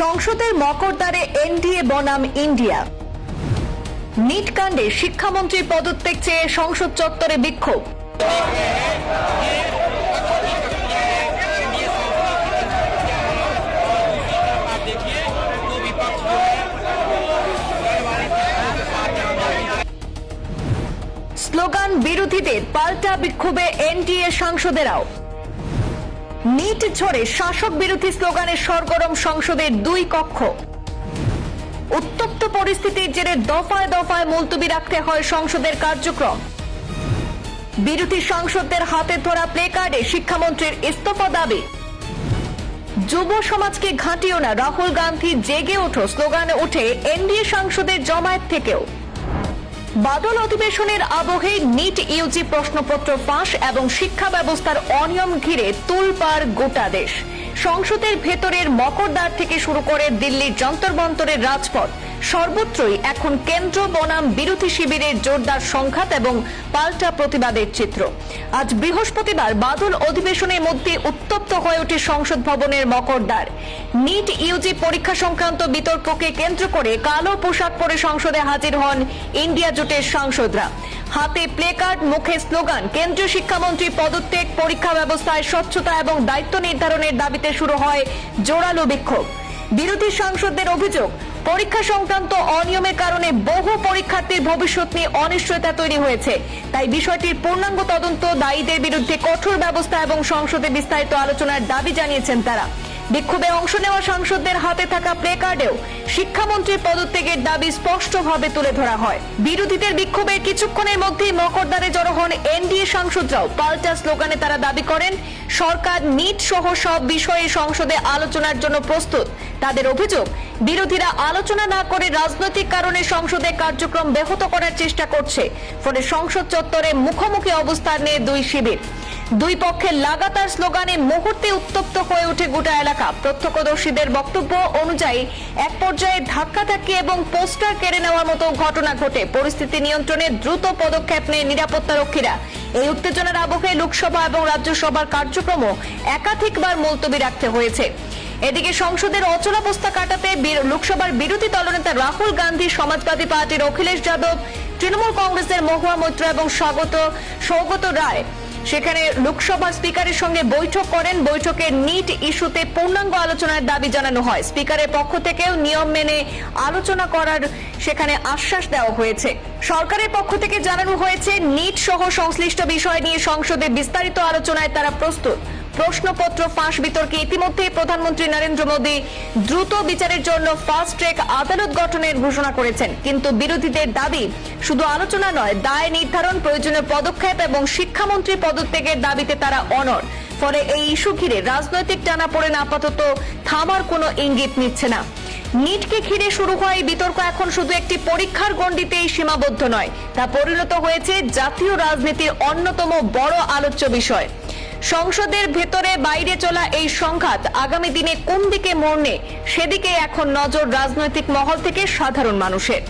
সংসদের মকরদ্বারে এনডিএ বনাম India. NEET কাণ্ডে শিক্ষামন্ত্রীর পদত্যাগ চেয়ে সংসদ চত্বরে বিক্ষোভ। স্লোগান বিরোধীদের, পাল্টা বিক্ষোভে এনডিএ সাংসদেরাও। নিট ঝরে শাসক বিরোধী স্লোগানে সরগরম সংসদের দুই কক্ষ। উত্তপ্ত পরিস্থিতির জেরে দফায় দফায় মুলতবি রাখতে হয় সংসদের কার্যক্রম। বিরোধী সাংসদদের হাতে ধরা প্লেকার্ডে শিক্ষামন্ত্রীর ইস্তফা দাবি। যুব সমাজকে ঘাঁটিও না, রাহুল গান্ধী জেগে ওঠো স্লোগানে ওঠে এনডিএ সাংসদের জমায়েত থেকেও। বাদল অধিবেশনের আবহে নিট ইউজি প্রশ্নপত্র ফাঁস এবং শিক্ষা ব্যবস্থার অনিয়ম ঘিরে তোলপাড় গোটা দেশ। সংসদের ভেতরের মকরদ্বার থেকে শুরু করে দিল্লির যন্তর মন্তরের রাজপথ, সর্বত্রই এখন কেন্দ্র বনাম বিরোধী শিবিরের জোরদার সংঘাত এবং পাল্টা প্রতিবাদের চিত্র। আজ বৃহস্পতিবার বাদল অধিবেশনের মধ্যে উত্তপ্ত হয়ে ওঠে সংসদ ভবনের মকরদ্বার। নিট ইউজি পরীক্ষা সংক্রান্ত বিতর্ককে কেন্দ্র করে কালো পোশাক পরে সংসদে হাজির হন ইন্ডিয়া জোটের সাংসদরা। হাতে প্লেকার্ড, মুখে স্লোগান। কেন্দ্রীয় শিক্ষামন্ত্রী পদত্যাগ, পরীক্ষা ব্যবস্থায় স্বচ্ছতা এবং দায়িত্ব নির্ধারণের দাবিতে শুরু হয় জোরালো বিক্ষোভ। বিরোধী সাংসদদের অভিযোগ, পরীক্ষা সংক্রান্ত অনিয়মের কারণে বহু পরীক্ষার্থীর ভবিষ্যৎ নিয়ে অনিশ্চয়তা তৈরি হয়েছে। তাই বিষয়টির পূর্ণাঙ্গ তদন্ত, দায়ীদের বিরুদ্ধে কঠোর ব্যবস্থা এবং সংসদে বিস্তারিত আলোচনার দাবি জানিয়েছেন তারা। বিক্ষোভে অংশ নেওয়া সাংসদদের হাতে থাকা প্লেকার্ডেও শিক্ষামন্ত্রীর পদত্যাগের দাবি স্পষ্টভাবে তুলে ধরা হয়। বিরোধীদের বিক্ষোভের কিছুক্ষণের মধ্যেই মকরদ্বারে জড়ো হন এনডিএ সাংসদরাও। পাল্টা স্লোগানে তারা দাবি করেন সরকার নিট সহ সব বিষয়ে সংসদে আলোচনার জন্য প্রস্তুত। তাদের অভিযোগ, বিরোধীরা আলোচনা না করে রাজনৈতিক কারণে সংসদে কার্যক্রম ব্যাহত করার চেষ্টা করছে। ফলে সংসদ চত্বরে মুখোমুখি অবস্থান নিয়ে দুই শিবির। দুই পক্ষের লাগাতার স্লোগানে মুহূর্তে উত্তপ্ত হয়ে ওঠে গোটা এলাকা। প্রত্যক্ষদর্শীদের বক্তব্য অনুযায়ী এক পর্যায়ে ধাক্কাধাক্কি এবং পোস্টার কেড়ে নেওয়ার মতো ঘটনা ঘটে। পরিস্থিতি নিয়ন্ত্রণে দ্রুত পদক্ষেপ নেয় নিরাপত্তারক্ষীরা। এই উত্তেজনার আবহে লোকসভা এবং রাজ্যসভার কার্যক্রমও একাধিকবার মুলতবি রাখতে হয়েছে। এদিকে সংসদের অচলাবস্থা কাটাতে লোকসভার বিরোধী দলনেতা রাহুল গান্ধী, সমাজবাদী পার্টির অখিলেশ যাদব, তৃণমূল কংগ্রেসের মহুয়া মৈত্র এবং সৌগত রায় সেখানে লোকসভা স্পিকারের সঙ্গে বৈঠক করেন। বৈঠকে নিট ইস্যুতে পূর্ণাঙ্গ আলোচনার দাবি জানানো হয়। স্পিকারের পক্ষ থেকেও নিয়ম মেনে আলোচনা করার সেখানে আশ্বাস দেওয়া হয়েছে। সরকারের পক্ষ থেকে জানানো হয়েছে নিট সহ সংশ্লিষ্ট বিষয় নিয়ে সংসদে বিস্তারিত আলোচনায় তারা প্রস্তুত। প্রশ্নপত্র ফাঁস বিতর্কে ইতিমধ্যে প্রধানমন্ত্রী নরেন্দ্র মোদী দ্রুত বিচারের জন্য ফাস্ট ট্র্যাক আদালত গঠনের ঘোষণা করেছেন। কিন্তু বিরোধীদের দাবি শুধু আলোচনা নয়, দায় নির্ধারণ, প্রয়োজনীয় পদক্ষেপ এবং শিক্ষামন্ত্রী পদত্যাগের দাবিতে তারা অনড়। ফলে এই ইস্যু ঘিরে রাজনৈতিক টানাপোড়েন আপাতত থামার কোনো ইঙ্গিত নিচ্ছে না। নিটকে ঘিরে শুরু হয় বিতর্ক এখন শুধু একটি পরীক্ষার গণ্ডিতেই সীমাবদ্ধ নয়, তা পরিণত হয়েছে জাতীয় রাজনীতির অন্যতম বড় আলোচ্য বিষয়। সংসদের ভেতরে বাইরে চলা এই সংঘাত আগামী দিনে কোন দিকে মোড় নেয়, সেদিকে এখন নজর রাজনৈতিক মহল থেকে সাধারণ মানুষের।